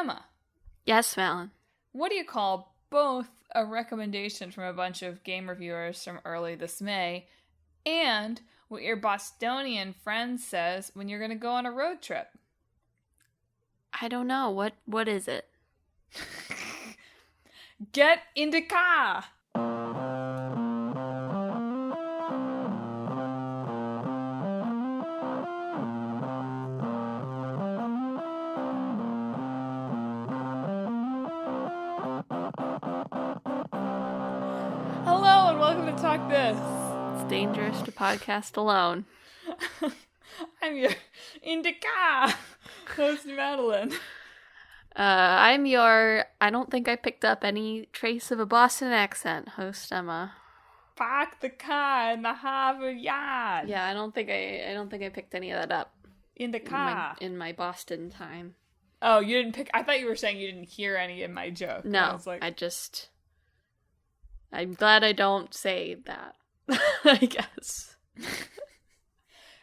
Emma. Yes, Madeline. What do you call both a recommendation from a bunch of game reviewers from early this May and what your Bostonian friend says when you're going to go on a road trip? I don't know. What is it? Get Indika! Hello and welcome to Talk This. It's dangerous to podcast alone. I'm your Indika host, Madelyn. I'm your, I don't think I picked up any trace of a Boston accent, host Emma. Park the car in the Harvard yard. Yeah, I don't think I picked any of that up. In the car. In my Boston time. Oh, you didn't pick, I thought you were saying you didn't hear any in my joke. No, I was like, I'm glad I don't say that, I guess.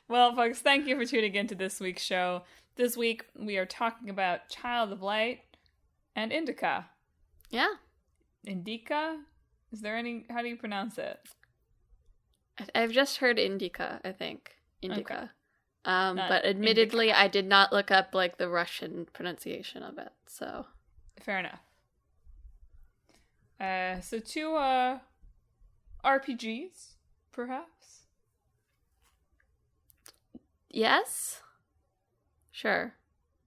Well, folks, thank you for tuning in to this week's show. This week, we are talking about Child of Light and Indika. Yeah. Indika? Is there any... How do you pronounce it? I've just heard Indika, I think. Indika. Okay. But admittedly, Indika. I did not look up, like, the Russian pronunciation of it, so... Fair enough. So two, RPGs, perhaps? Yes? Sure.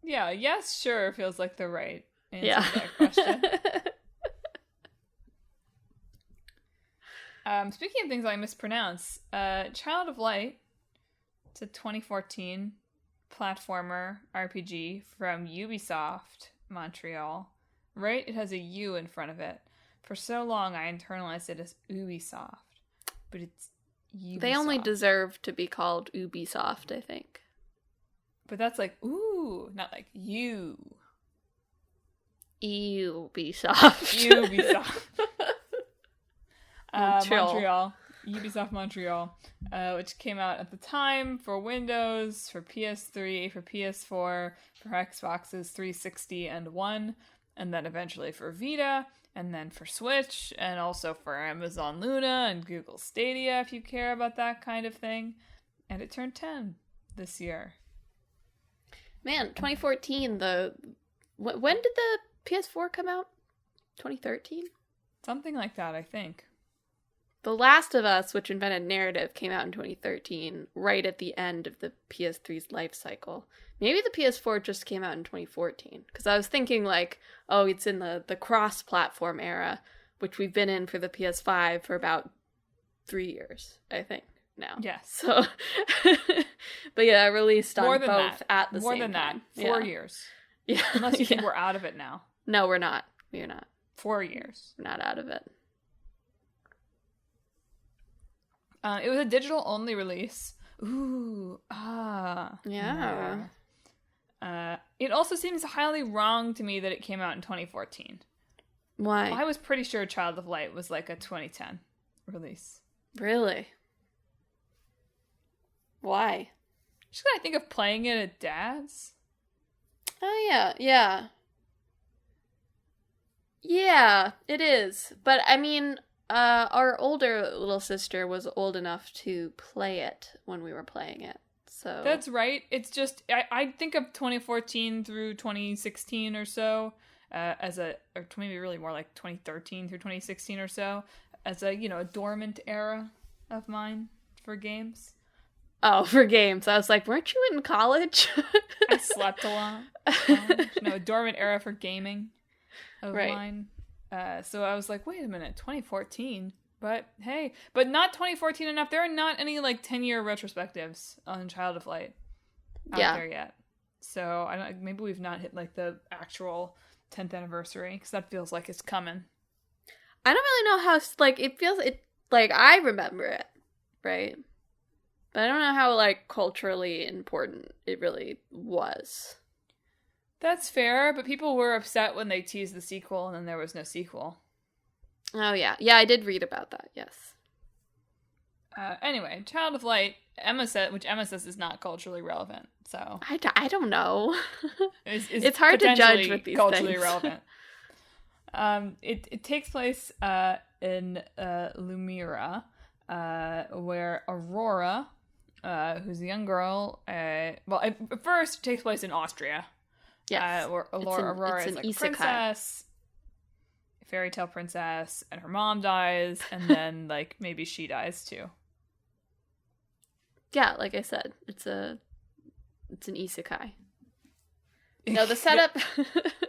Yeah, yes, sure feels like the right answer to that question. Speaking of things I mispronounce, Child of Light, it's a 2014 platformer RPG from Ubisoft Montreal. Right? It has a U in front of it. For so long, I internalized it as Ubisoft, but it's Ubisoft. They only deserve to be called Ubisoft, I think. But that's like, ooh, not like you. Ubisoft. Ubisoft. Montreal. Ubisoft Montreal, which came out at the time for Windows, for PS3, for PS4, for Xboxes 360 and One, and then eventually for Vita, and then for Switch, and also for Amazon Luna and Google Stadia, if you care about that kind of thing. And it turned 10 this year. Man, 2014, when did the PS4 come out? 2013? Something like that, I think. The Last of Us, which invented narrative, came out in 2013, right at the end of the PS3's life cycle. Maybe the PS4 just came out in 2014, because I was thinking, like, oh, it's in the cross-platform era, which we've been in for the PS5 for about 3 years, I think, now. Yes. So, but yeah, released on both that. at the More same than time. that. 4 years. Yeah. Unless you think we're out of it now. No, we're not. We're not. 4 years. We're not out of it. It was a digital-only release. Ooh, Yeah. It also seems highly wrong to me that it came out in 2014. Why? I was pretty sure Child of Light was like a 2010 release. Really? Why? Just gotta think of playing it at Dad's. Oh, yeah. Yeah. Yeah, it is. But, I mean, our older little sister was old enough to play it when we were playing it. So That's right. It's just, I think of 2014 through 2016 or so or maybe really more like 2013 through 2016 or so, as a dormant era of mine for games. Oh, for games. I was like, weren't you in college? I slept a lot. No, a dormant era for gaming of mine. So I was like, wait a minute, 2014? But hey, but not 2014 enough. There are not any like 10-year retrospectives on Child of Light out there yet. So maybe we've not hit like the actual 10th anniversary, because that feels like it's coming. I don't really know how, like, it feels, like, I remember it, right? But I don't know how, like, culturally important it really was. That's fair, but people were upset when they teased the sequel and then there was no sequel. Oh, yeah. Yeah, I did read about that, yes. Anyway, Child of Light, which Emma says is not culturally relevant. So I don't know. It's hard to judge with these culturally things. relevant. It takes place in Lumira, where Aurora, who's a young girl, at first it takes place in Austria. Yes, where Aurora is like a princess, fairy tale princess, and her mom dies, and then like maybe she dies too. Yeah, like I said, it's an isekai. No, the setup.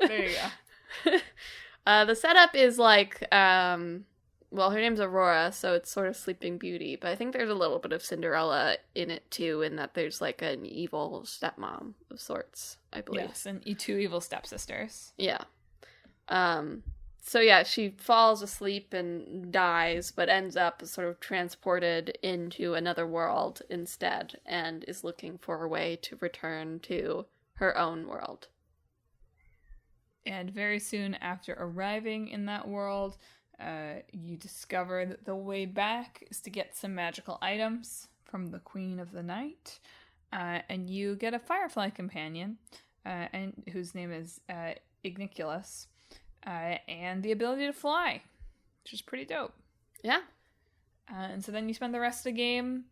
There you go. The setup is like, well, her name's Aurora, so it's sort of Sleeping Beauty, but I think there's a little bit of Cinderella in it too, in that there's like an evil stepmom of sorts, I believe. Yes, and two evil stepsisters. Yeah. So yeah, she falls asleep and dies, but ends up sort of transported into another world instead, and is looking for a way to return to her own world. And very soon after arriving in that world, you discover that the way back is to get some magical items from the Queen of the Night, and you get a firefly companion, and whose name is Igniculus, and the ability to fly, which is pretty dope. Yeah. And so then you spend the rest of the game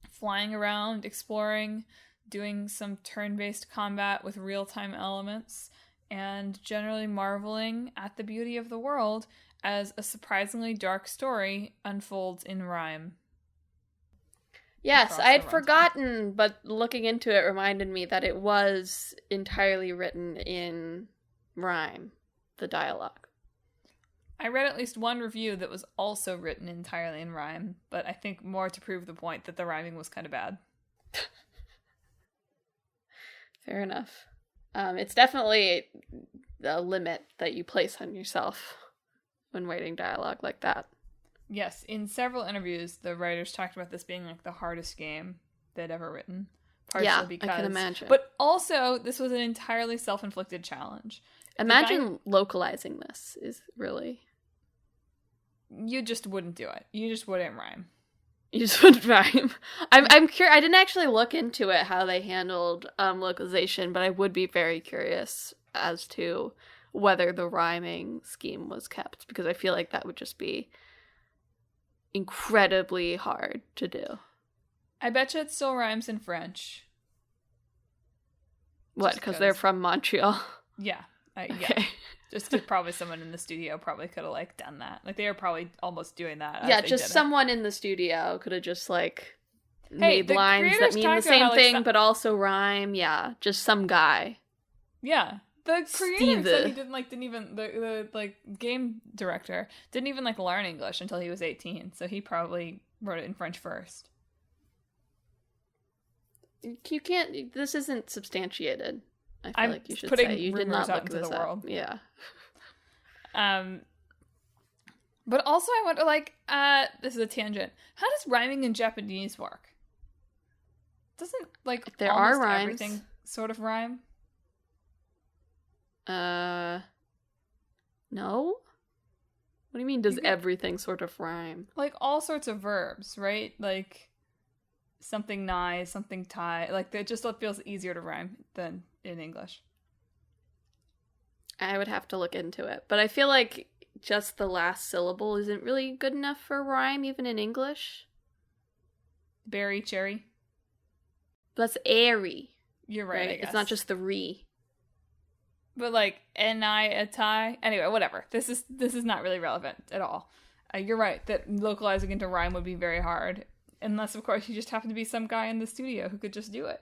flying around, exploring, doing some turn-based combat with real-time elements, and generally marveling at the beauty of the world as a surprisingly dark story unfolds in rhyme. Yes, I had forgotten, but looking into it reminded me that it was entirely written in rhyme, the dialogue. I read at least one review that was also written entirely in rhyme, but I think more to prove the point that the rhyming was kind of bad. Fair enough. It's definitely a limit that you place on yourself when writing dialogue like that. Yes, in several interviews, the writers talked about this being like the hardest game they'd ever written. Partially because, I can imagine. But also, this was an entirely self-inflicted challenge. Imagine localizing this is really... You just wouldn't do it. You just wouldn't rhyme. You just wouldn't rhyme. I'm curious. I didn't actually look into it, how they handled localization, but I would be very curious as to whether the rhyming scheme was kept, because I feel like that would just be incredibly hard to do. I bet you it still rhymes in French. What, because they're from Montreal? Yeah. Okay. Yeah. Just probably someone in the studio probably could have like done that. Like they were probably almost doing that. Yeah, just someone in the studio could have just like made lines that mean the same thing but also rhyme. Yeah, just some guy. Yeah. The creator said he didn't even the like game director didn't even like learn English until he was 18. So he probably wrote it in French first. You can't. This isn't substantiated. I feel like you should putting say you did not look into this the up. world. Yeah. But also I wonder, like, this is a tangent. How does rhyming in Japanese work? Doesn't like there almost are rhymes. Everything sort of rhyme? No. What do you mean? Does everything sort of rhyme? Like all sorts of verbs, right? Like something nigh, something tie. Like it just feels easier to rhyme than in English. I would have to look into it, but I feel like just the last syllable isn't really good enough for rhyme, even in English. Berry, cherry. That's airy. You're right. I guess. It's not just the re. But like ni a tie. Anyway, whatever. This is not really relevant at all. You're right that localizing into rhyme would be very hard, unless of course you just happen to be some guy in the studio who could just do it.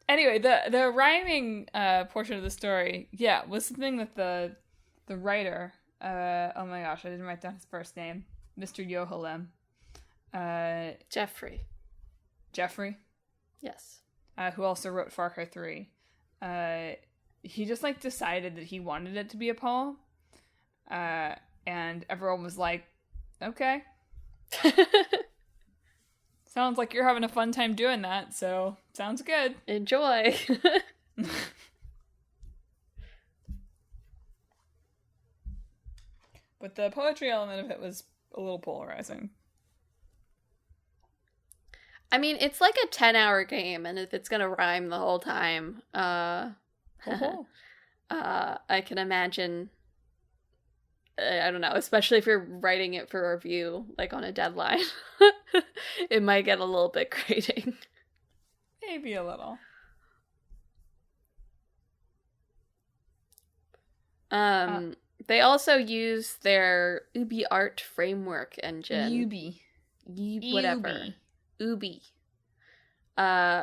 Anyway, the rhyming portion of the story, was something that the writer, oh my gosh, I didn't write down his first name, Mr. Yohalem. Jeffrey. Yes. Who also wrote Far Cry 3. He just like decided that he wanted it to be a poem, and everyone was like, okay. Sounds like you're having a fun time doing that, so sounds good. Enjoy. But the poetry element of it was a little polarizing. I mean, it's like a 10-hour game, and if it's gonna rhyme the whole time, I can imagine, I don't know, especially if you're writing it for review, like on a deadline, it might get a little bit grating. Maybe a little. They also use their UbiArt framework engine. Whatever. Ubi.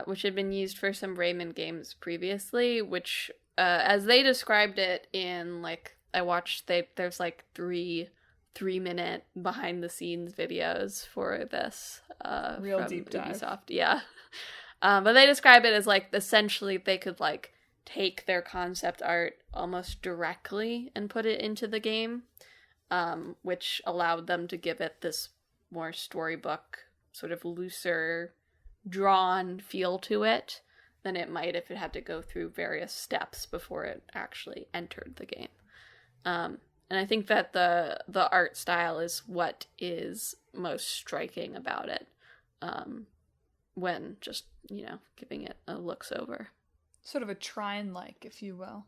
Which had been used for some Rayman games previously, which, as they described it in, like, I watched, there's like 3-minute behind the scenes videos for this. Real from deep dive. Ubisoft. Yeah. But they describe it as, like, essentially they could, like, take their concept art almost directly and put it into the game, which allowed them to give it this more storybook, sort of looser, drawn feel to it than it might if it had to go through various steps before it actually entered the game. And I think that the art style is what is most striking about it, when just, giving it a looks over. Sort of a Trine-like, if you will.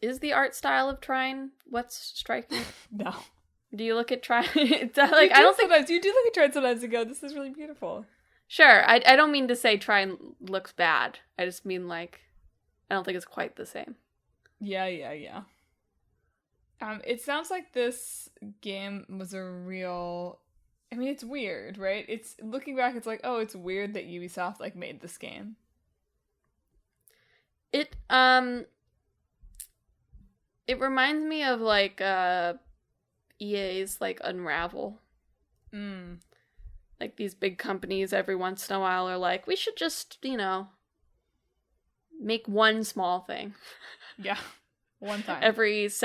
Is the art style of Trine what's striking? No. Do you look at Trine? I don't think you do look at Trine sometimes and go, "This is really beautiful." Sure, I don't mean to say Trine looks bad. I just mean, like, I don't think it's quite the same. Yeah. It sounds like this game was a real. I mean, it's weird, right? It's looking back, it's like, oh, it's weird that Ubisoft like made this game. It reminds me of, like, EA's, like, Unravel. Like, these big companies every once in a while are like, we should just, make one small thing. Yeah. One time. It's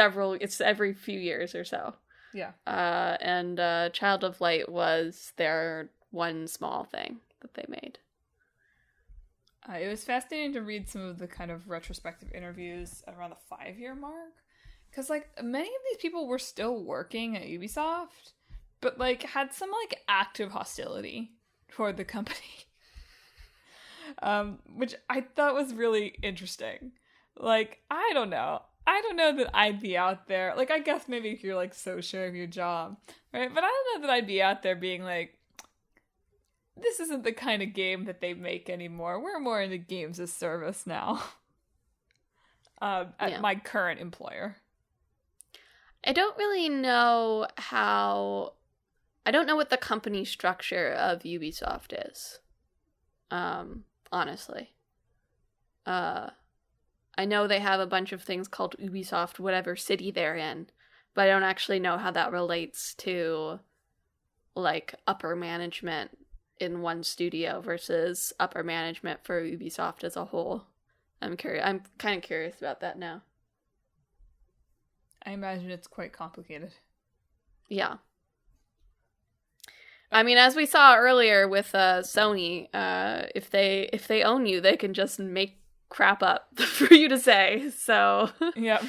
every few years or so. Yeah. And Child of Light was their one small thing that they made. It was fascinating to read some of the kind of retrospective interviews around the 5-year mark. Because, like, many of these people were still working at Ubisoft, but, like, had some, like, active hostility toward the company. Which I thought was really interesting. Like, I don't know that I'd be out there. Like, I guess maybe if you're, like, so sure of your job, right? But I don't know that I'd be out there being like, this isn't the kind of game that they make anymore. We're more into games as service now. At my current employer. I don't really know I don't know what the company structure of Ubisoft is. Honestly. I know they have a bunch of things called Ubisoft, whatever city they're in, but I don't actually know how that relates to, like, upper management in one studio versus upper management for Ubisoft as a whole. I'm kind of curious about that now. I imagine it's quite complicated. Yeah. I mean, as we saw earlier with Sony, if they own you, they can just make crap up for you to say. So yeah.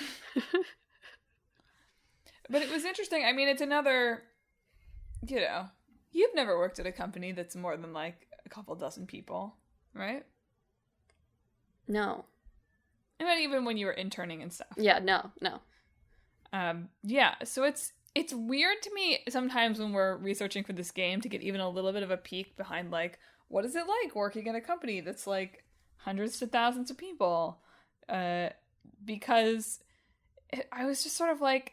But it was interesting. I mean, it's another, you've never worked at a company that's more than like a couple dozen people, right? No. I mean, even when you were interning and stuff. Yeah, no. Yeah, so it's weird to me sometimes when we're researching for this game to get even a little bit of a peek behind, like, what is it like working at a company that's like hundreds to thousands of people? Because I was just sort of like,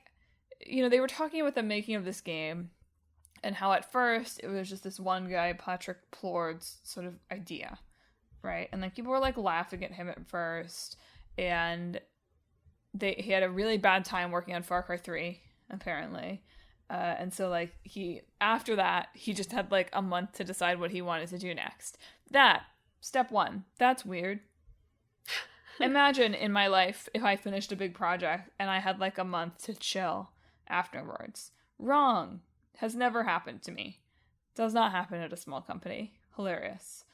they were talking about the making of this game and how at first it was just this one guy, Patrick Plord's sort of idea, right? And like people were like laughing at him at first, and he had a really bad time working on Far Cry 3, apparently. And so like after that, he just had like a month to decide what he wanted to do next. Step one, that's weird. Imagine in my life if I finished a big project and I had like a month to chill afterwards. Wrong. Has never happened to me. Does not happen at a small company. Hilarious.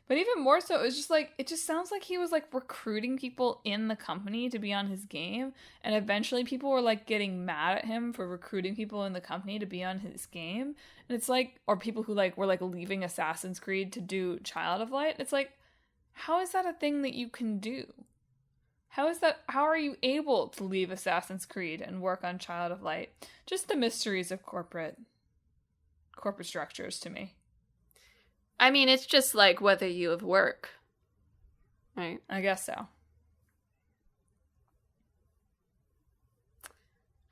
But even more so, it was just like, it just sounds like he was like recruiting people in the company to be on his game. And eventually people were like getting mad at him for recruiting people in the company to be on his game. And it's like, or people who like were like leaving Assassin's Creed to do Child of Light. It's like, how is that a thing that you can do? How are you able to leave Assassin's Creed and work on Child of Light? Just the mysteries of corporate structures to me. I mean, it's just like whether you have work, right? I guess so.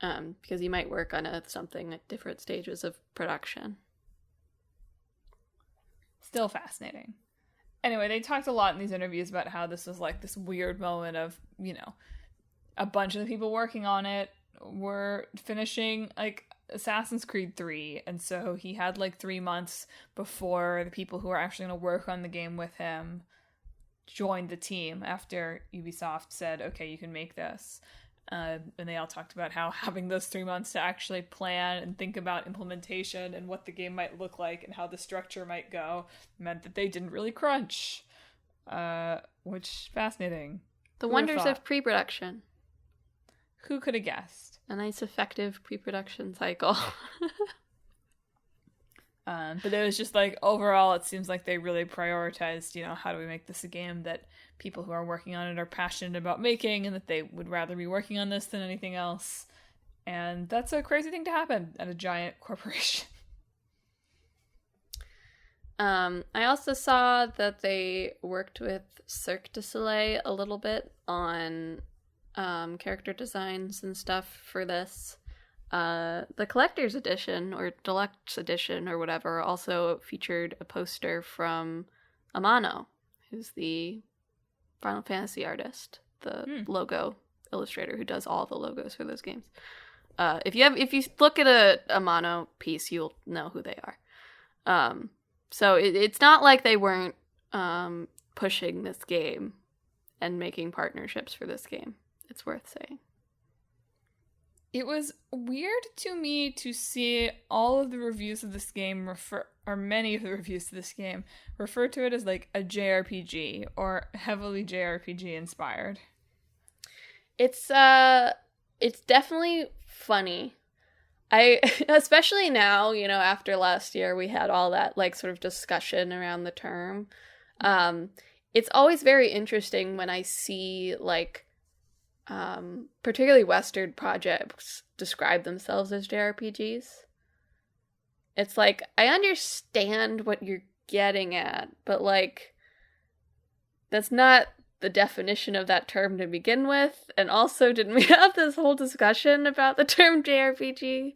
Because you might work on something at different stages of production. Still fascinating. Anyway, they talked a lot in these interviews about how this was like this weird moment of, you know, a bunch of the people working on it were finishing like Assassin's Creed 3, and so he had like 3 months before the people who were actually going to work on the game with him joined the team after Ubisoft said, okay, you can make this. And they all talked about how having those 3 months to actually plan and think about implementation and what the game might look like and how the structure might go meant that they didn't really crunch. Which, fascinating. The wonders of pre-production. Who could have guessed? A nice, effective pre-production cycle. But it was just like, overall, it seems like they really prioritized, you know, how do we make this a game that people who are working on it are passionate about making, and that they would rather be working on this than anything else. And that's a crazy thing to happen at a giant corporation. I also saw that they worked with Cirque du Soleil a little bit on character designs and stuff for this. The collector's edition or deluxe edition or whatever also featured a poster from Amano, who's the Final Fantasy artist, the logo illustrator who does all the logos for those games. If you look at a Amano piece, you'll know who they are. So it's not like they weren't pushing this game and making partnerships for this game. It's worth saying. It was weird to me to see all of the reviews of this game many of the reviews of this game refer to it as like a JRPG or heavily JRPG inspired. It's definitely funny. Especially now, you know, after last year we had all that like sort of discussion around the term. It's always very interesting when I see like particularly Western projects describe themselves as JRPGs. It's like, I understand what you're getting at, but like, that's not the definition of that term to begin with. And also, didn't we have this whole discussion about the term JRPG?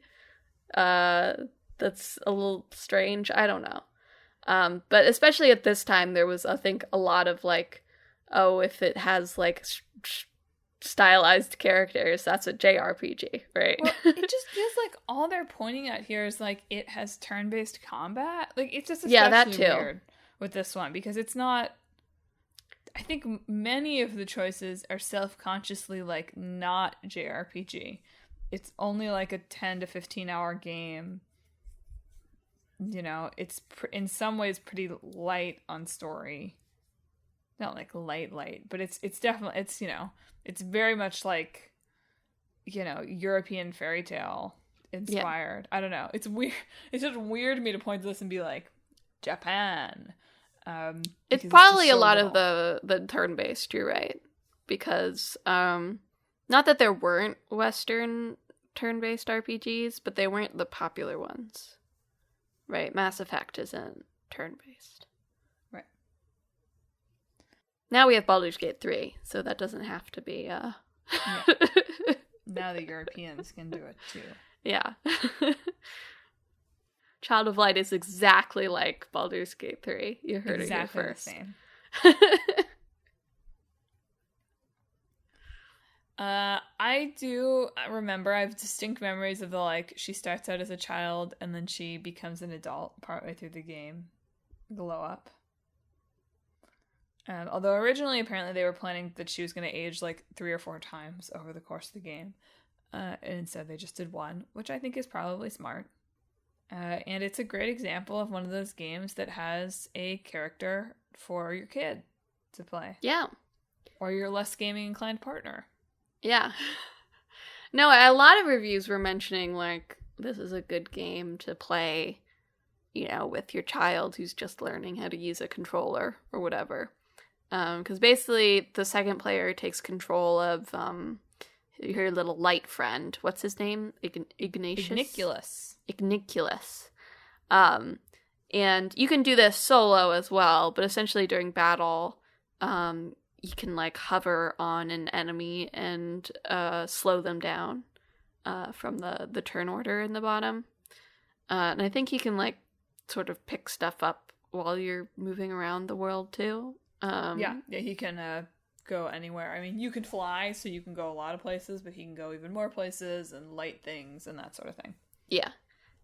That's a little strange. I don't know. But especially at this time, there was, I think, a lot of like, oh, if it has like stylized characters, that's a JRPG, right? Well, it just feels like all they're pointing at here is like it has turn-based combat. Like it's just especially weird with this one because it's not. I think many of the choices are self-consciously like not JRPG. It's only like a 10 to 15 hour game. You know, it's in some ways pretty light on story. Not like light, but it's definitely, it's, you know, it's very much like, you know, European fairy tale inspired. Yeah. I don't know. It's weird. It's just weird to me to point to this and be like, Japan. It's probably a lot of the turn-based, you're right. Because, not that there weren't Western turn-based RPGs, but they weren't the popular ones. Right? Mass Effect isn't turn-based. Right. Now we have Baldur's Gate 3, so that doesn't have to be, Yeah. Now the Europeans can do it, too. Yeah. Child of Light is exactly like Baldur's Gate 3. You heard exactly it here first. Exactly the same. I do remember, I have distinct memories of the, like, she starts out as a child and then she becomes an adult partway through the game. Glow up. Although originally, apparently, they were planning that she was going to age, like, 3 or 4 times over the course of the game. And instead they just did one, which I think is probably smart. And it's a great example of one of those games that has a character for your kid to play. Yeah. Or your less gaming inclined partner. Yeah. No, a lot of reviews were mentioning, like, this is a good game to play, you know, with your child who's just learning how to use a controller or whatever. Because basically the second player takes control of your little light friend. What's his name? Ignatius? Igniculus. And you can do this solo as well, but essentially during battle, you can, like, hover on an enemy and slow them down from the turn order in the bottom. And I think you can, like, sort of pick stuff up while you're moving around the world, too. Yeah, he can go anywhere. I mean, you can fly, so you can go a lot of places, but he can go even more places and light things and that sort of thing. Yeah.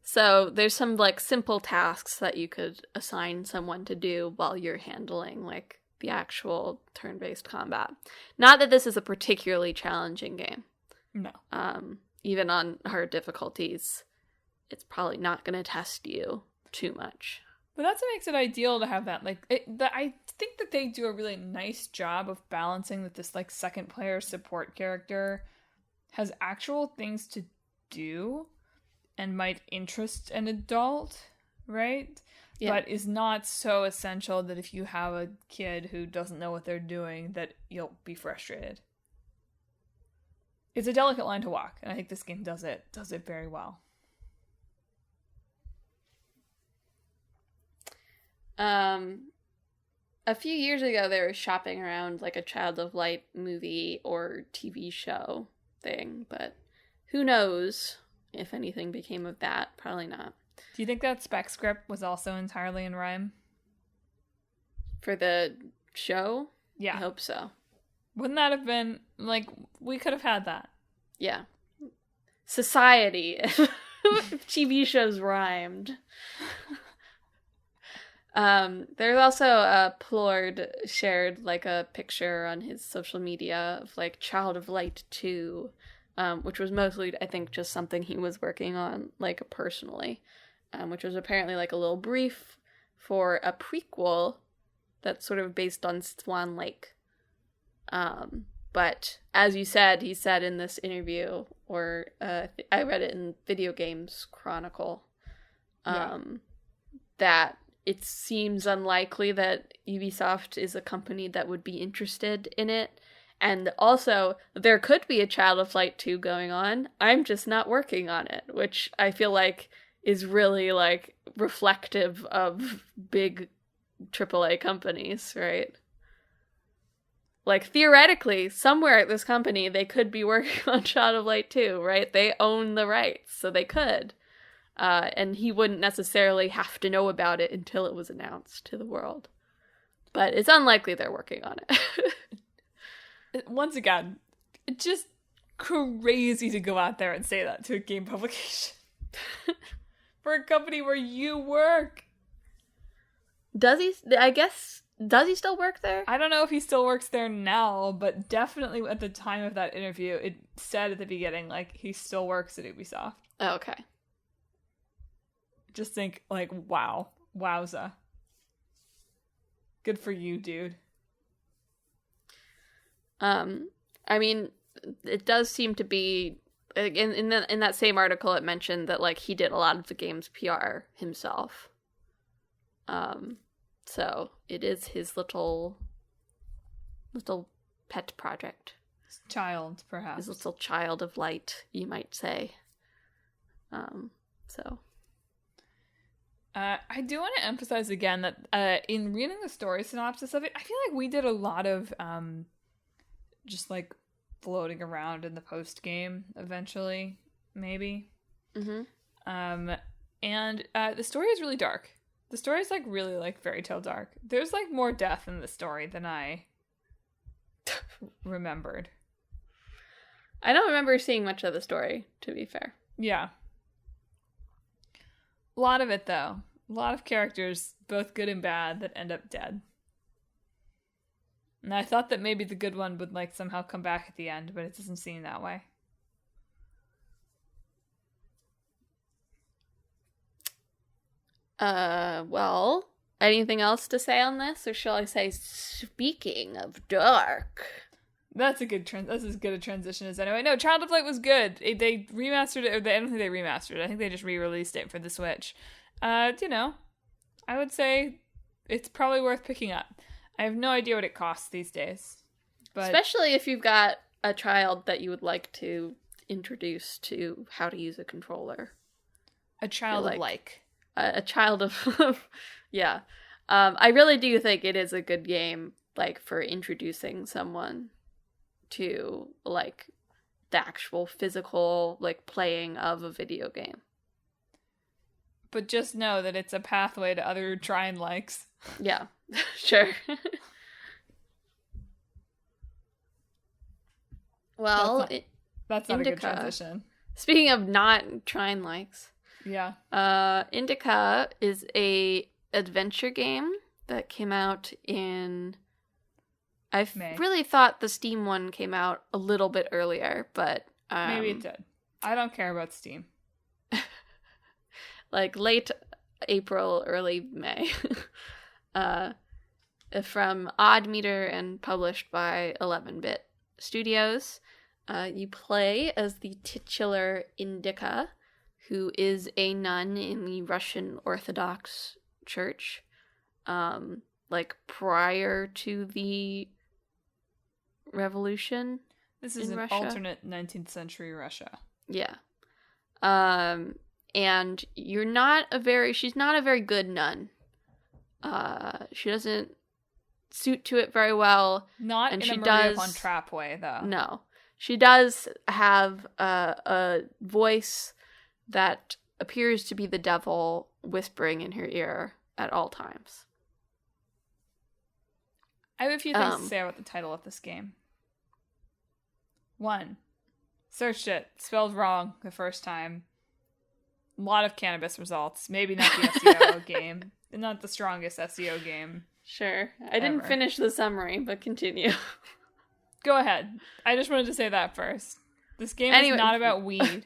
So there's some, like, simple tasks that you could assign someone to do while you're handling, like, the actual turn-based combat. Not that this is a particularly challenging game. No. Even on hard difficulties, it's probably not going to test you too much. But that's what makes it ideal to have that. Like, I think that they do a really nice job of balancing that this, like, second player support character has actual things to do and might interest an adult, right? Yeah. But is not so essential that if you have a kid who doesn't know what they're doing, that you'll be frustrated. It's a delicate line to walk, and I think this game does it very well. A few years ago, they were shopping around, like, a Child of Light movie or TV show thing, but who knows if anything became of that. Probably not. Do you think that spec script was also entirely in rhyme? For the show? Yeah. I hope so. Wouldn't that have been, like, we could have had that. Yeah. Society. If TV shows rhymed. There's also Plord shared, like, a picture on his social media of, like, Child of Light 2, which was mostly, I think, just something he was working on, like, personally, which was apparently, like, a little brief for a prequel that's sort of based on Swan Lake. But as you said, he said in this interview, or I read it in Video Games Chronicle, that it seems unlikely that Ubisoft is a company that would be interested in it. And also, there could be a Child of Light 2 going on. I'm just not working on it, which I feel like is really, like, reflective of big AAA companies, right? Like, theoretically, somewhere at this company, they could be working on Child of Light 2, right? They own the rights, so they could. And he wouldn't necessarily have to know about it until it was announced to the world. But it's unlikely they're working on it. Once again, it's just crazy to go out there and say that to a game publication. For a company where you work. Does he still work there? I don't know if he still works there now, but definitely at the time of that interview, it said at the beginning, like, he still works at Ubisoft. Oh, okay. Just think, like, wow. Wowza. Good for you, dude. I mean, it does seem to be, in that same article, it mentioned that, like, he did a lot of the game's PR himself. So it is his little pet project. His child, perhaps. His little child of light, you might say. So. I do want to emphasize again that in reading the story synopsis of it, I feel like we did a lot of just, like, floating around in the post game eventually, maybe. Mm-hmm. And the story is really dark. The story is, like, really, like, fairy tale dark. There's, like, more death in the story than I remembered. I don't remember seeing much of the story, to be fair. Yeah. A lot of it, though. A lot of characters, both good and bad, that end up dead. And I thought that maybe the good one would, like, somehow come back at the end, but it doesn't seem that way. Well, anything else to say on this, or shall I say, speaking of dark? That's a good that's as good a transition as anyway. No, Child of Light was good. They remastered it, I don't think they remastered it. I think they just re-released it for the Switch. You know, I would say it's probably worth picking up. I have no idea what it costs these days. But especially if you've got a child that you would like to introduce to how to use a controller. A child of like. A child of... yeah. I really do think it is a good game, like, for introducing someone to, like, the actual physical, like, playing of a video game. But just know that it's a pathway to other try and likes. Yeah, sure. Well, that's not Indika, a good transition. Speaking of not trying likes. Yeah. Indika is a adventure game that came out in... May. Really thought the Steam one came out a little bit earlier, but... maybe it did. I don't care about Steam. Like late April, early May. From Odd Meter and published by 11-Bit Studios. You play as the titular Indika, who is a nun in the Russian Orthodox Church, like prior to the revolution. This is an Russia. Alternate 19th century Russia. Yeah. And she's not a very good nun. She doesn't suit to it very well. Not in a Maria von Trapp way, though. No. She does have a voice that appears to be the devil whispering in her ear at all times. I have a few things to say about the title of this game. 1. Searched it. Spelled wrong the first time. A lot of cannabis results. Maybe not the SEO game. Not the strongest SEO game. Sure. I didn't finish the summary, but continue. Go ahead. I just wanted to say that first. This game is not about weed.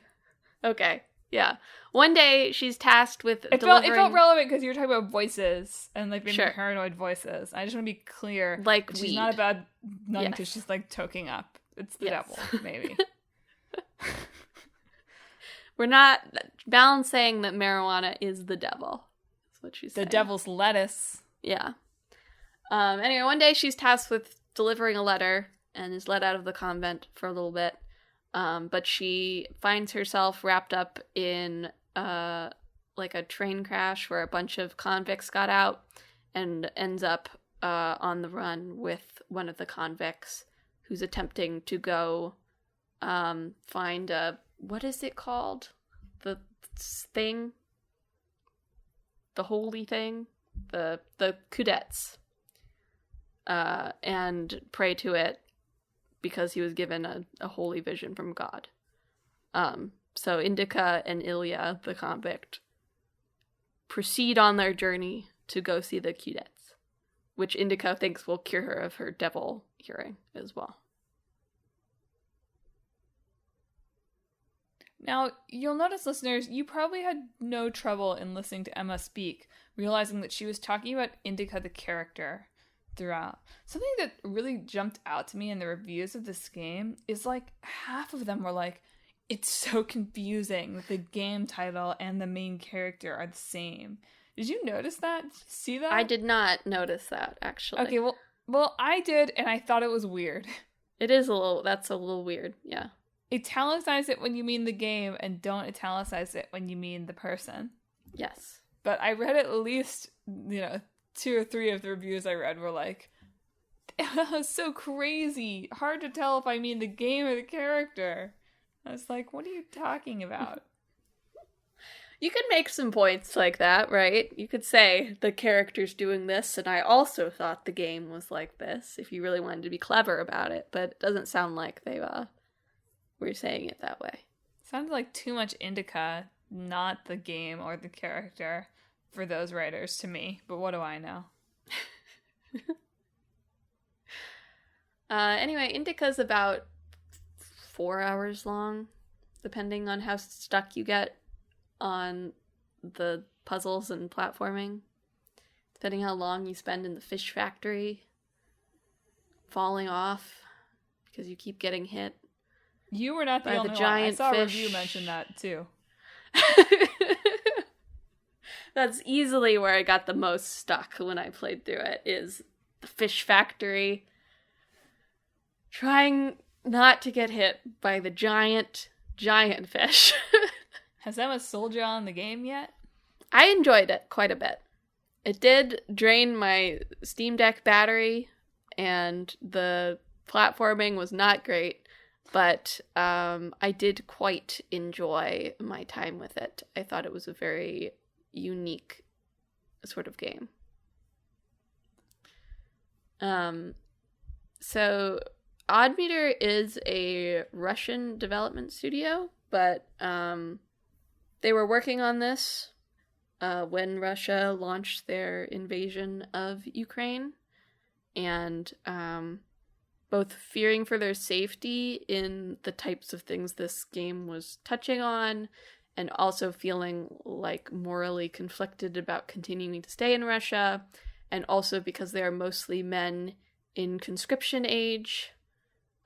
Okay. Yeah. One day she's tasked with It felt relevant because you were talking about voices and like maybe sure. paranoid voices. I just want to be clear. Like she's weed. not a bad nun because she's like toking up. It's the devil, maybe. We're not balancing that marijuana is the devil. That's what she's saying. The devil's lettuce. Yeah. Anyway, one day she's tasked with delivering a letter and is let out of the convent for a little bit. But she finds herself wrapped up in like a train crash where a bunch of convicts got out and ends up on the run with one of the convicts who's attempting to go find a... What is it called? The thing? The holy thing? The Kudets. And pray to it because he was given a holy vision from God. So Indika and Ilya, the convict, proceed on their journey to go see the Kudets, which Indika thinks will cure her of her devil hearing as well. Now, you'll notice, listeners, you probably had no trouble in listening to Emma speak, realizing that she was talking about Indika the character throughout. Something that really jumped out to me in the reviews of this game is like half of them were like, it's so confusing that the game title and the main character are the same. Did you notice that? Did you see that? I did not notice that, actually. Okay, well, I did, and I thought it was weird. That's a little weird, yeah. Italicize it when you mean the game, and don't italicize it when you mean the person. Yes. But I read at least, 2 or 3 of the reviews I read were like, that was so crazy. Hard to tell if I mean the game or the character. I was like, what are you talking about? You could make some points like that, right? You could say the character's doing this, and I also thought the game was like this, if you really wanted to be clever about it. But it doesn't sound like they were saying it that way. Sounded like too much Indika, not the game or the character, for those writers to me. But what do I know? Anyway, Indika's about 4 hours long, depending on how stuck you get on the puzzles and platforming. Depending how long you spend in the fish factory, falling off because you keep getting hit. You were not the only one. I saw a review mention that too. That's easily where I got the most stuck when I played through it, is the fish factory. Trying not to get hit by the giant fish. Has Emma sold you on the game yet? I enjoyed it quite a bit. It did drain my Steam Deck battery, and the platforming was not great, but I did quite enjoy my time with it. I thought it was a very unique sort of game. So Oddmeter is a Russian development studio, but they were working on this when Russia launched their invasion of Ukraine, and both fearing for their safety in the types of things this game was touching on, and also feeling like morally conflicted about continuing to stay in Russia, and also because they are mostly men in conscription age.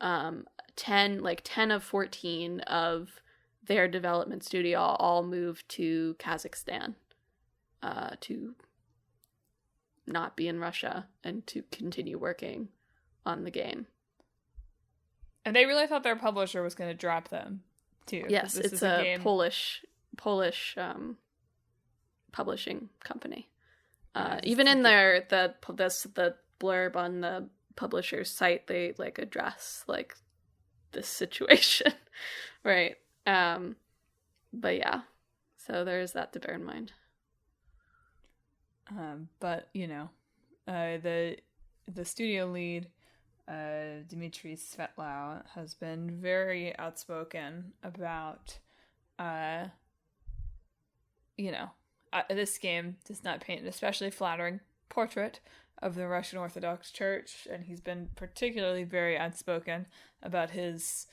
10 of 14 of their development studio all moved to Kazakhstan to not be in Russia and to continue working on the game. And they really thought their publisher was going to drop them too. Yes, it's a Polish publishing company. Even in the blurb on the publisher's site, they like address like this situation, right? But yeah, so there's that to bear in mind. But you know, the studio lead, Dmitry Svetlau, has been very outspoken about, this game does not paint an especially flattering portrait of the Russian Orthodox Church, and he's been particularly very outspoken about his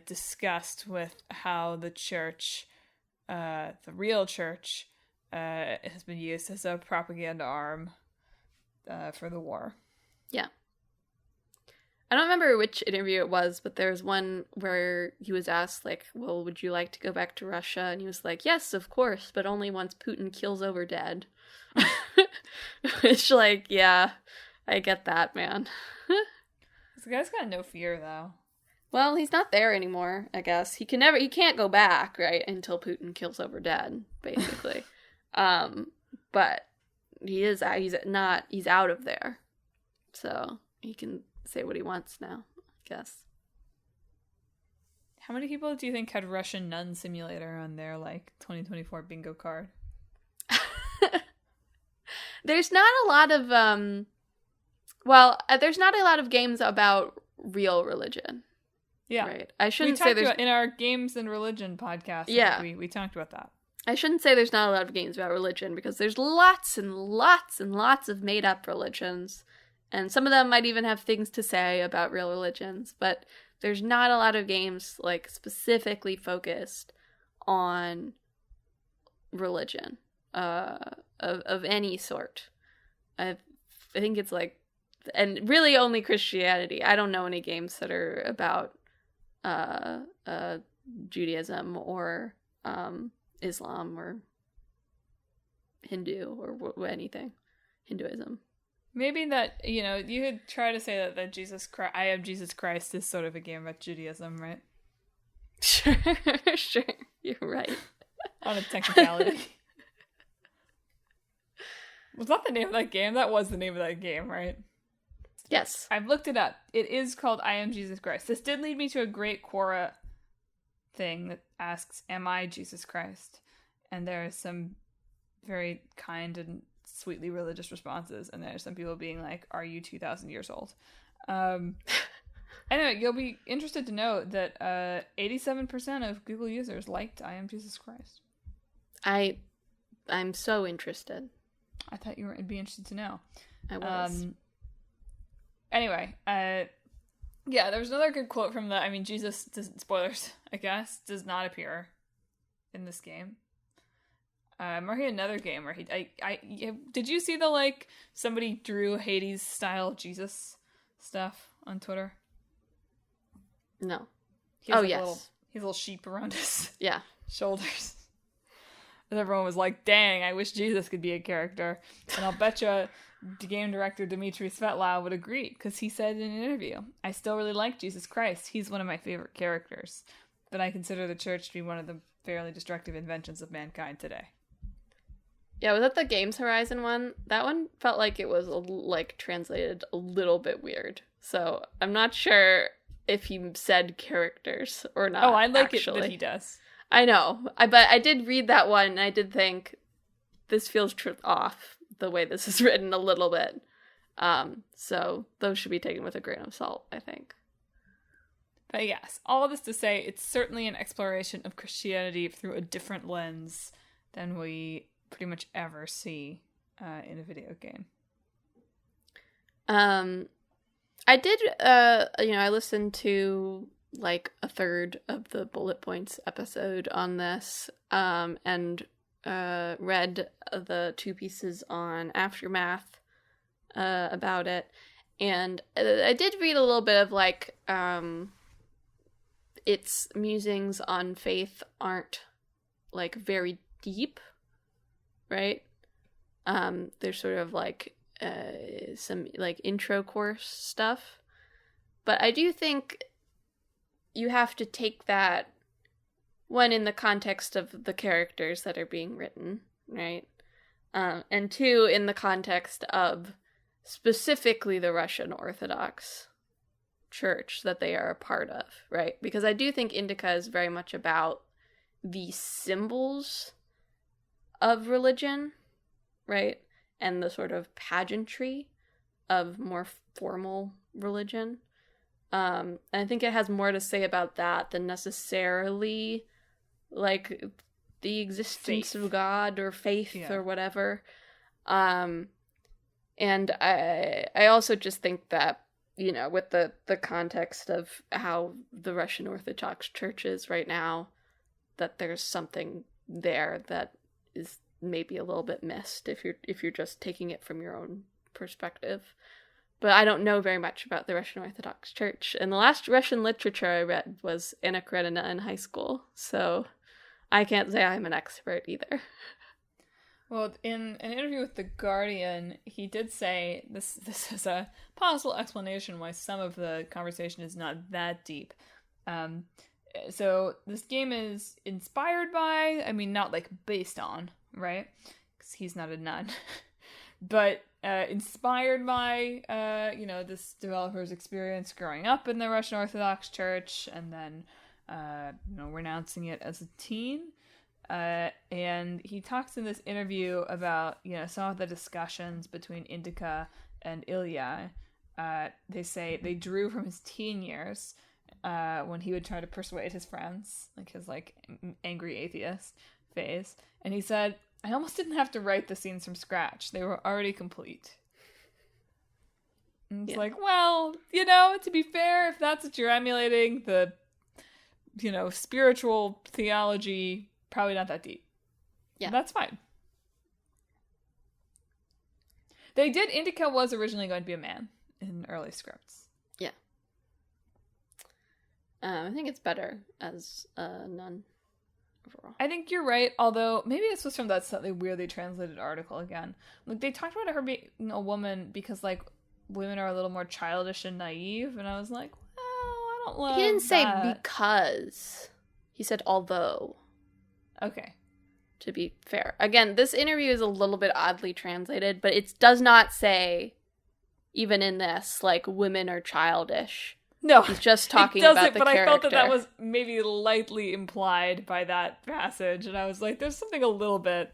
disgust with how the church, the real church, has been used as a propaganda arm for the war. Yeah. I don't remember which interview it was, but there was one where he was asked, like, well, would you like to go back to Russia? And he was like, yes, of course, but only once Putin kills over dead. Which, like, yeah, I get that, man. This guy's got no fear, though. Well, he's not there anymore, I guess. He can't go back, right, until Putin kills over dead, basically. But he's out of there. So he can say what he wants now, I guess. How many people do you think had Russian Nun Simulator on their, 2024 bingo card? There's not a lot of, there's not a lot of games about real religion. Yeah. Right. I shouldn't say there's... in our Games and Religion podcast, yeah. we talked about that. I shouldn't say there's not a lot of games about religion, because there's lots and lots and lots of made-up religions, and some of them might even have things to say about real religions, but there's not a lot of games, specifically focused on religion. Of any sort. I think it's and really only Christianity. I don't know any games that are about Judaism or Islam or Hindu or anything. Hinduism. Maybe that, you could try to say that I Am Jesus Christ is sort of a game about Judaism, right? Sure, you're right. On a technicality. Was that the name of that game? That was the name of that game, right? Yes. I've looked it up. It is called I Am Jesus Christ. This did lead me to a great Quora thing that asks, am I Jesus Christ? And there are some very kind and sweetly religious responses, and there are some people being like, are you 2,000 years old? Anyway, you'll be interested to know that 87% of Google users liked I Am Jesus Christ. I'm so interested. I thought you would be interested to know. I was. Anyway, yeah, there's another good quote from Jesus, spoilers, I guess, does not appear in this game. Or he had another game where did you see the, like, somebody drew Hades style Jesus stuff on Twitter? No. He has, oh, like, yes. He has a little sheep around his Yeah. shoulders. And everyone was like, dang, I wish Jesus could be a character. And I'll bet you game director Dmitry Svetlov would agree, because he said in an interview, I still really like Jesus Christ. He's one of my favorite characters. But I consider the church to be one of the fairly destructive inventions of mankind today. Yeah, was that the Games Horizon one? That one felt like it was, like, translated a little bit weird. So I'm not sure if he said characters or not. Oh, I like actually. it that he does. I know. But I did read that one, and I did think, this feels off, the way this is written a little bit. So those should be taken with a grain of salt, I think. But yes, all of this to say, it's certainly an exploration of Christianity through a different lens than we pretty much ever see in a video game. I did, I listened to, like, a third of the Bullet Points episode on this, and read the 2 pieces on Aftermath about it. And I did read a little bit of, like, its musings on faith aren't, like, very deep, right? There's sort of, like, some, like, intro course stuff. But I do think you have to take that, one, in the context of the characters that are being written, right? And 2, in the context of specifically the Russian Orthodox Church that they are a part of, right? Because I do think Indika is very much about the symbols of religion, right? And the sort of pageantry of more formal religion. And I think it has more to say about that than necessarily, like, the existence of God or faith or whatever. And I also just think that, with the context of how the Russian Orthodox Church is right now, that there's something there that is maybe a little bit missed if you're just taking it from your own perspective. But I don't know very much about the Russian Orthodox Church, and the last Russian literature I read was Anna Karenina in high school, so I can't say I'm an expert either. Well, in an interview with The Guardian, he did say this is a possible explanation why some of the conversation is not that deep. So this game is inspired by, not like based on, right? Because he's not a nun. But inspired by, this developer's experience growing up in the Russian Orthodox Church and then, renouncing it as a teen. And he talks in this interview about, some of the discussions between Indika and Ilya. They say they drew from his teen years when he would try to persuade his friends, like his angry atheist phase. And he said, I almost didn't have to write the scenes from scratch. They were already complete. And it's like, well, to be fair, if that's what you're emulating, the, spiritual theology, probably not that deep. Yeah. That's fine. Indika was originally going to be a man in early scripts. Yeah. I think it's better as a nun overall. I think you're right, although maybe this was from that slightly weirdly translated article again. Like, they talked about her being a woman because, women are a little more childish and naive, and I was like, well, I don't love that. He didn't say because. He said although. Okay. To be fair. Again, this interview is a little bit oddly translated, but it does not say, even in this, women are childish. No. He's just talking about the but character. I felt that was maybe lightly implied by that passage, and I was like, there's something a little bit,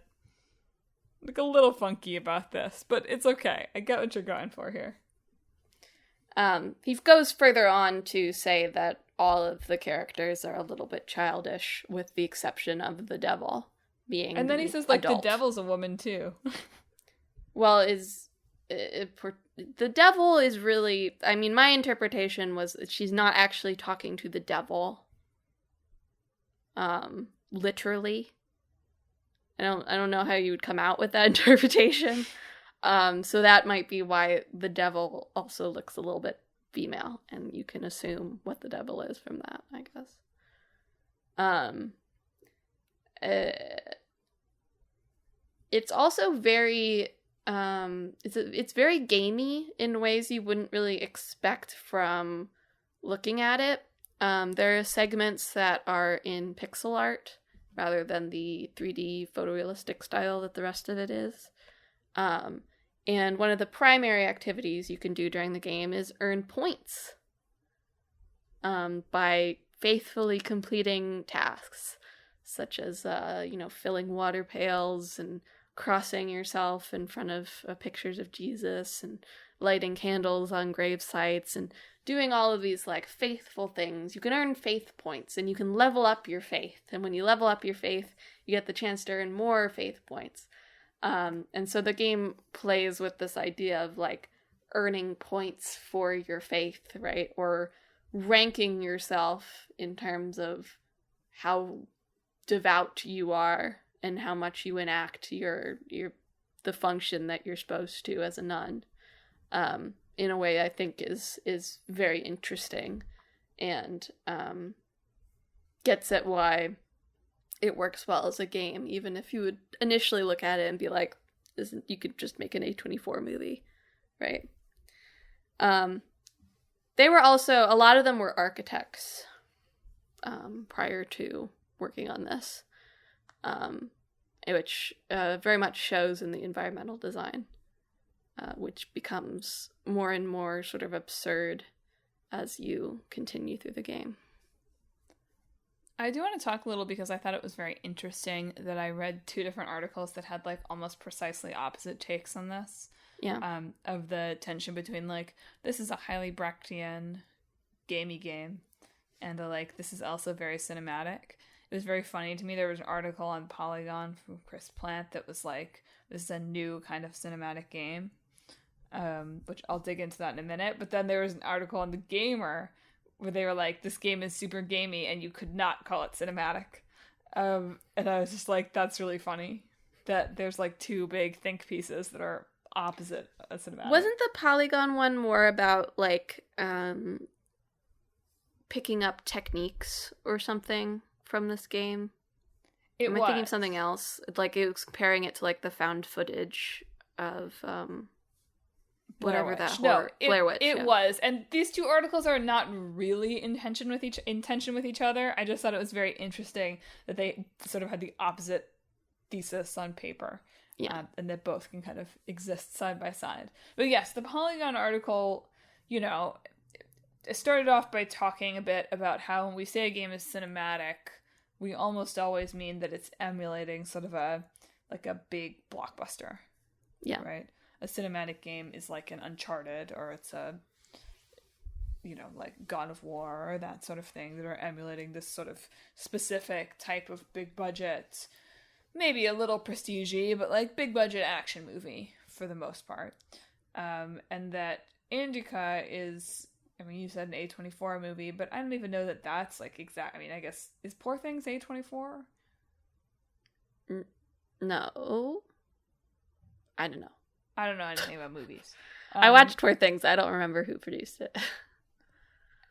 a little funky about this, but it's okay. I get what you're going for here. He goes further on to say that all of the characters are a little bit childish, with the exception of the devil being And then he says, adult. the devil's a woman, too. Well, the devil is really... my interpretation was that she's not actually talking to the devil, literally. I don't know how you would come out with that interpretation. So that might be why the devil also looks a little bit female, and you can assume what the devil is from that, I guess. It's also very it's very gamey in ways you wouldn't really expect from looking at it. There are segments that are in pixel art rather than the 3D photorealistic style that the rest of it is. And one of the primary activities you can do during the game is earn points by faithfully completing tasks, such as, filling water pails and crossing yourself in front of pictures of Jesus and lighting candles on grave sites and doing all of these like faithful things. You can earn faith points and you can level up your faith. And when you level up your faith, you get the chance to earn more faith points. And so the game plays with this idea of like earning points for your faith, right? Or ranking yourself in terms of how devout you are and how much you enact the function that you're supposed to as a nun. In a way I think is very interesting and gets at why it works well as a game, even if you would initially look at it and be like, you could just make an A24 movie, right? They were also, a lot of them were architects prior to working on this, which very much shows in the environmental design. Which becomes more and more sort of absurd as you continue through the game. I do want to talk a little because I thought it was very interesting that I read 2 different articles that had like almost precisely opposite takes on this. Yeah. Of the tension between like, this is a highly Brechtian gamey game, and this is also very cinematic. It was very funny to me. There was an article on Polygon from Chris Plant that was like, this is a new kind of cinematic game. Which I'll dig into that in a minute. But then there was an article on The Gamer where they were like, this game is super gamey and you could not call it cinematic. And I was just like, that's really funny that there's like 2 big think pieces that are opposite of cinematic. Wasn't the Polygon one more about like picking up techniques or something from this game? Am I thinking of something else? Like it was comparing it to like the found footage of whatever that horror. Blair Witch. It was, and these 2 articles are not really in tension with each other. I just thought it was very interesting that they sort of had the opposite thesis on paper, and that both can kind of exist side by side. But yes, the Polygon article, it started off by talking a bit about how when we say a game is cinematic, we almost always mean that it's emulating sort of a big blockbuster. Yeah. Right? A cinematic game is like an Uncharted, or it's a, like God of War, or that sort of thing, that are emulating this sort of specific type of big budget, maybe a little prestige-y, but like big budget action movie for the most part. And that Indika is, you said an A24 movie, but I don't even know that that's like exact. I guess, is Poor Things A24? No. I don't know. I don't know anything about movies. I watched Poor Things. I don't remember who produced it.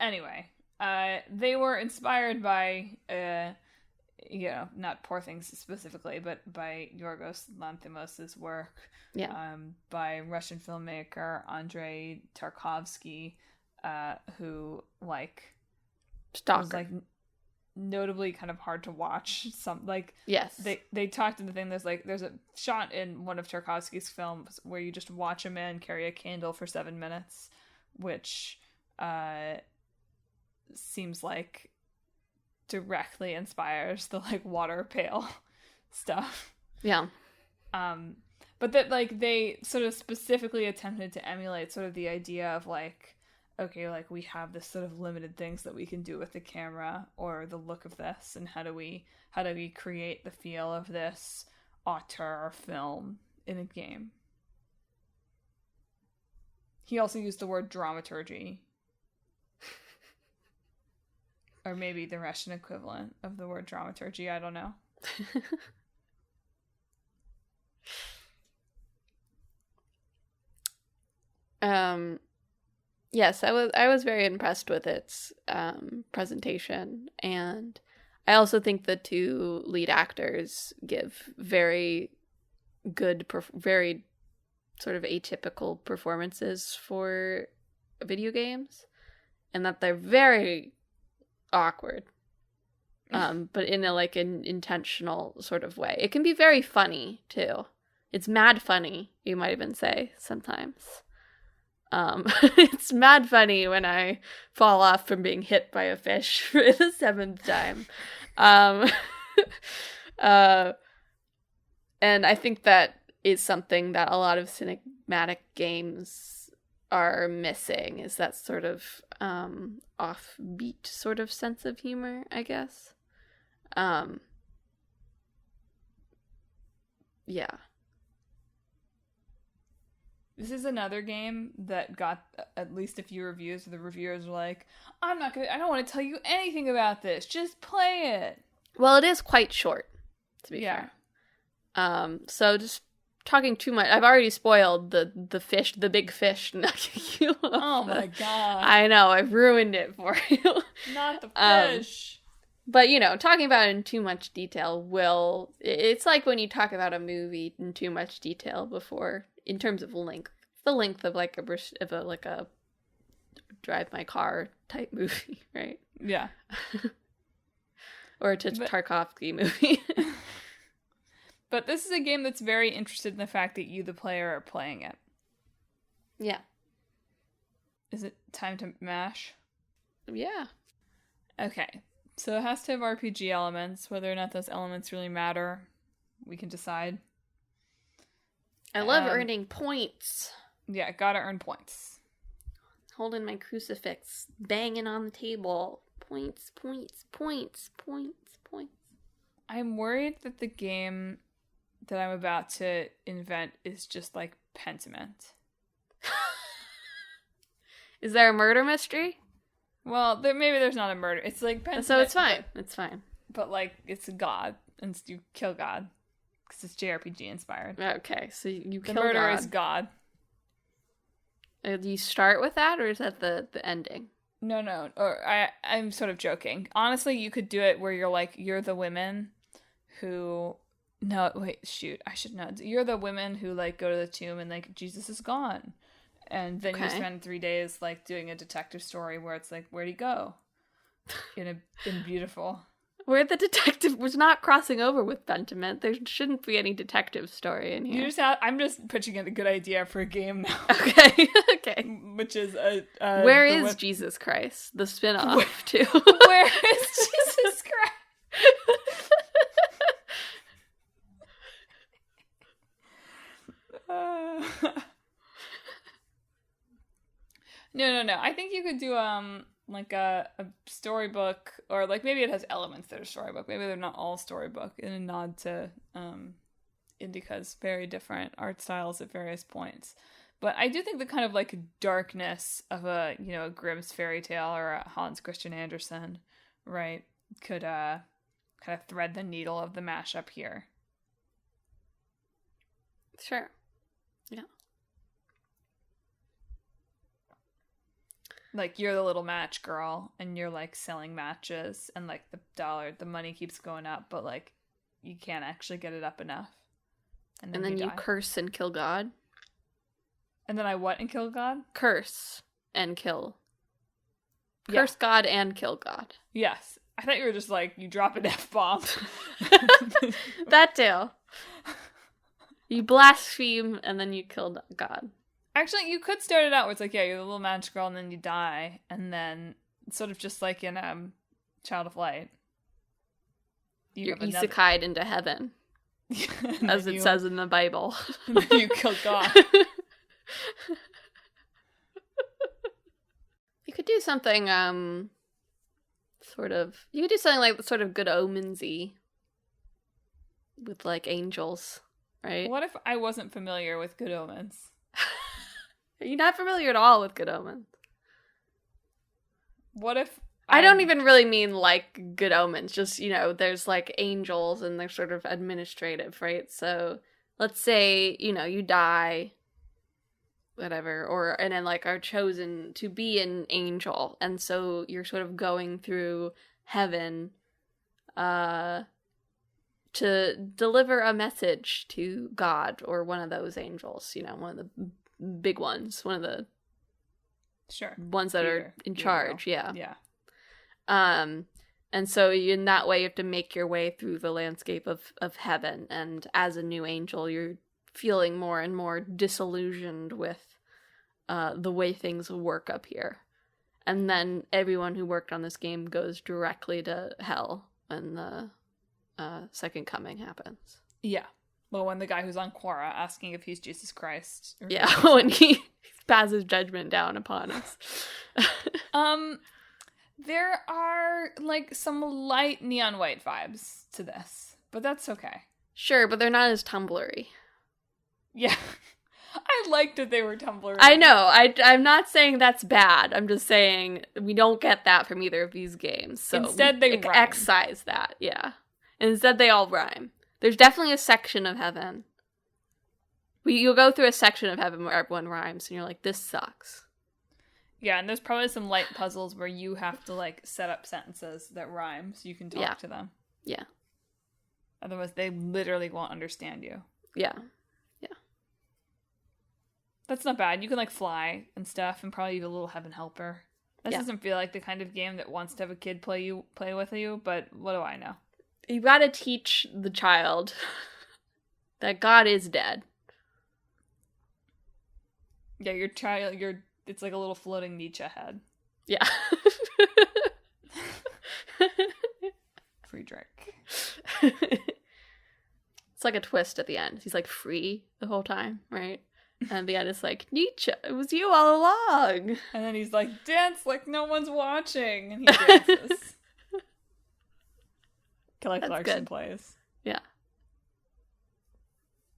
Anyway, they were inspired by, not Poor Things specifically, but by Yorgos Lanthimos' work. Yeah. By Russian filmmaker Andrei Tarkovsky, who Stalker. was notably kind of hard to watch. Yes, they talked in the thing. There's a shot in one of Tarkovsky's films where you just watch a man carry a candle for 7 minutes, which seems like directly inspires the water pail stuff. Yeah. But that they sort of specifically attempted to emulate sort of the idea of okay, we have this sort of limited things that we can do with the camera or the look of this, and how do we create the feel of this auteur film in a game? He also used the word dramaturgy. Or maybe the Russian equivalent of the word dramaturgy, I don't know. Yes, I was very impressed with its presentation, and I also think the two lead actors give very good, very sort of atypical performances for video games, and that they're very awkward, but in a like an intentional sort of way. It can be very funny too. It's mad funny, you might even say sometimes. It's mad funny when I fall off from being hit by a fish for the 7th time. And I think that is something that a lot of cinematic games are missing, is that sort of offbeat sort of sense of humor, I guess. Yeah. This is another game that got at least a few reviews. The reviewers were like, I don't want to tell you anything about this. Just play it. Well, it is quite short, to be fair. So just talking too much. I've already spoiled the fish, the big fish. Oh my god. I know, I've ruined it for you. Not the fish. But, you know, talking about it in too much detail it's like when you talk about a movie in too much detail before, in terms of length. The length of like a Drive My Car type movie, right? Yeah. Or a Tarkovsky movie. But this is a game that's very interested in the fact that you, the player, are playing it. Yeah. Is it time to mash? Yeah. Okay. So it has to have RPG elements. Whether or not those elements really matter, we can decide. I love earning points. Yeah, gotta earn points. Holding my crucifix, banging on the table. Points, points, points, points, points. I'm worried that the game that I'm about to invent is just like Pentiment. Is there a murder mystery? Well, maybe there's not a murder. It's like Pentiment. So it's fine. It's fine. But like, it's a god, and you kill God. Because it's JRPG inspired. Okay, so you kill God. The murder God. is God. Do you start with that, or is that the ending? No. Or I'm sort of joking. Honestly, you could do it where you're the women who... No, wait, shoot. I should know. You're the women who, like, go to the tomb and, like, Jesus is gone. And then you spend 3 days, like, doing a detective story where it's like, where'd he go? In beautiful... Where the detective was not crossing over with Pentiment. There shouldn't be any detective story in here. I'm just pitching in a good idea for a game now. Okay, okay. Which is Where is Jesus Christ? The spin-off, too. Where is Jesus Christ? No. I think you could do like a storybook, or like maybe it has elements that are storybook. Maybe they're not all storybook, in a nod to Indika's very different art styles at various points. But I do think the kind of like darkness of a Grimm's fairy tale or a Hans Christian Andersen, right, could kind of thread the needle of the mashup here. Sure. Yeah. Like, you're the little match girl, and you're, like, selling matches, and, like, the money keeps going up, but, like, you can't actually get it up enough. And then you curse and kill God. And then I what and kill God? Curse and kill. Curse God and kill God. Yes. I thought you were just, like, you drop an F-bomb. That too. You blaspheme, and then you kill God. Actually, you could start it out where it's like, yeah, you're the little magic girl, and then you die, and then sort of just like in Child of Light. You're isekai'd into heaven, as it says in the Bible. You kill God. You could do something, you could do something like sort of Good Omens-y, with like angels, right? What if I wasn't familiar with Good Omens? You're not familiar at all with Good Omens. What if... I don't even really mean, like, Good Omens. Just, there's, like, angels and they're sort of administrative, right? So, let's say, you die. whatever, and then like are chosen to be an angel, and so you're sort of going through heaven to deliver a message to God or one of those angels, one of the big ones, one of the ones that are in charge. Yeah. And so in that way you have to make your way through the landscape of heaven, and as a new angel you're feeling more and more disillusioned with the way things work up here. And then everyone who worked on this game goes directly to hell when the second coming happens. Yeah. Well, when the guy who's on Quora asking if he's Jesus Christ. Yeah, when he passes judgment down upon us. There are, like, some light neon white vibes to this, but that's okay. Sure, but they're not as Tumblr-y. Yeah. I liked that they were Tumblr. I know. I'm not saying that's bad. I'm just saying we don't get that from either of these games. So instead, they rhyme. Excise that, yeah. Instead, they all rhyme. There's definitely a section of heaven. You'll go through a section of heaven where everyone rhymes, and you're like, this sucks. Yeah, and there's probably some light puzzles where you have to, like, set up sentences that rhyme so you can talk to them. Yeah. Otherwise, they literally won't understand you. Yeah. That's not bad. You can, like, fly and stuff, and probably even a little heaven helper. This doesn't feel like the kind of game that wants to have a kid play with you, but what do I know? You gotta teach the child that God is dead. Yeah, your child, it's like a little floating Nietzsche head. Yeah. Free drink. It's like a twist at the end. He's like free the whole time, right? And the end is like, Nietzsche, it was you all along. And then he's like, dance like no one's watching. And he dances. Kelly Clarkson plays. Yeah.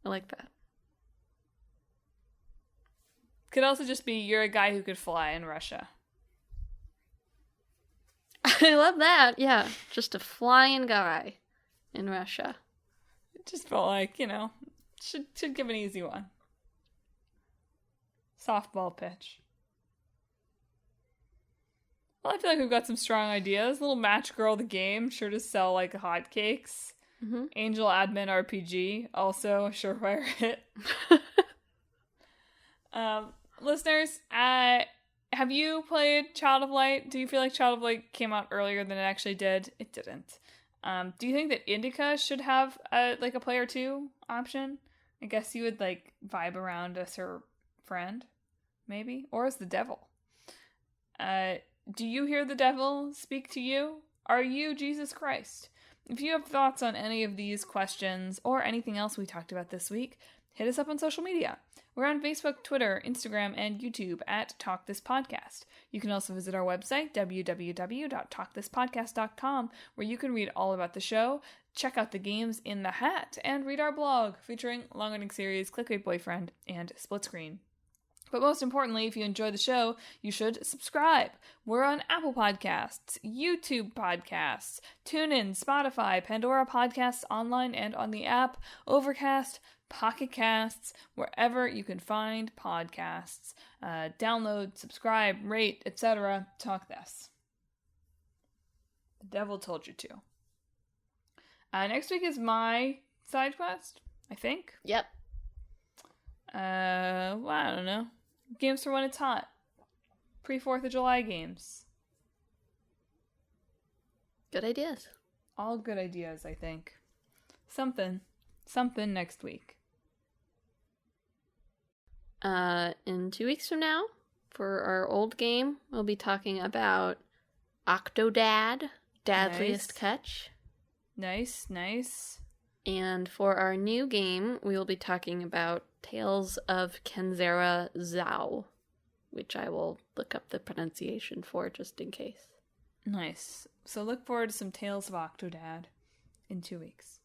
I like that. Could also just be, you're a guy who could fly in Russia. I love that. Yeah. Just a flying guy in Russia. It just felt like, should give an easy one. Softball pitch. Well, I feel like we've got some strong ideas. Little Match Girl the game, sure to sell like hotcakes. Mm-hmm. Angel Admin RPG, also a surefire hit. Listeners, have you played Child of Light? Do you feel like Child of Light came out earlier than it actually did? It didn't. Do you think that Indika should have a player 2 option? I guess you would like vibe around as her friend, maybe, or as the devil. Do you hear the devil speak to you? Are you Jesus Christ? If you have thoughts on any of these questions or anything else we talked about this week, hit us up on social media. We're on Facebook, Twitter, Instagram, and YouTube at Talk This Podcast. You can also visit our website, www.talkthispodcast.com, where you can read all about the show, check out the games in the hat, and read our blog featuring long-running series Clickbait Boyfriend and Split Screen. But most importantly, if you enjoy the show, you should subscribe. We're on Apple Podcasts, YouTube Podcasts, TuneIn, Spotify, Pandora Podcasts online and on the app, Overcast, Pocket Casts, wherever you can find podcasts. Download, subscribe, rate, etc. Talk This. The devil told you to. Next week is my side quest, I think. Yep. Well, I don't know. Games for when it's hot. Pre-4th of July games. Good ideas. All good ideas, I think. Something next week. In 2 weeks from now, for our old game, we'll be talking about Octodad, Dadliest Catch. Nice. And for our new game, we will be talking about Tales of Kenzera Zhao, which I will look up the pronunciation for just in case. Nice. So look forward to some Tales of Octodad in 2 weeks.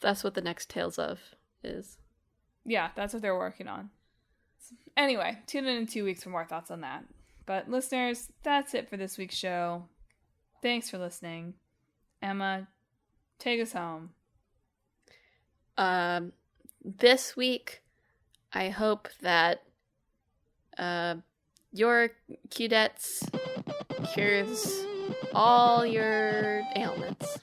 That's what the next Tales of is. Yeah, that's what they're working on. Anyway, tune in 2 weeks for more thoughts on that. But listeners, that's it for this week's show. Thanks for listening. Emma, take us home. This week, I hope that your Cudets cures all your ailments.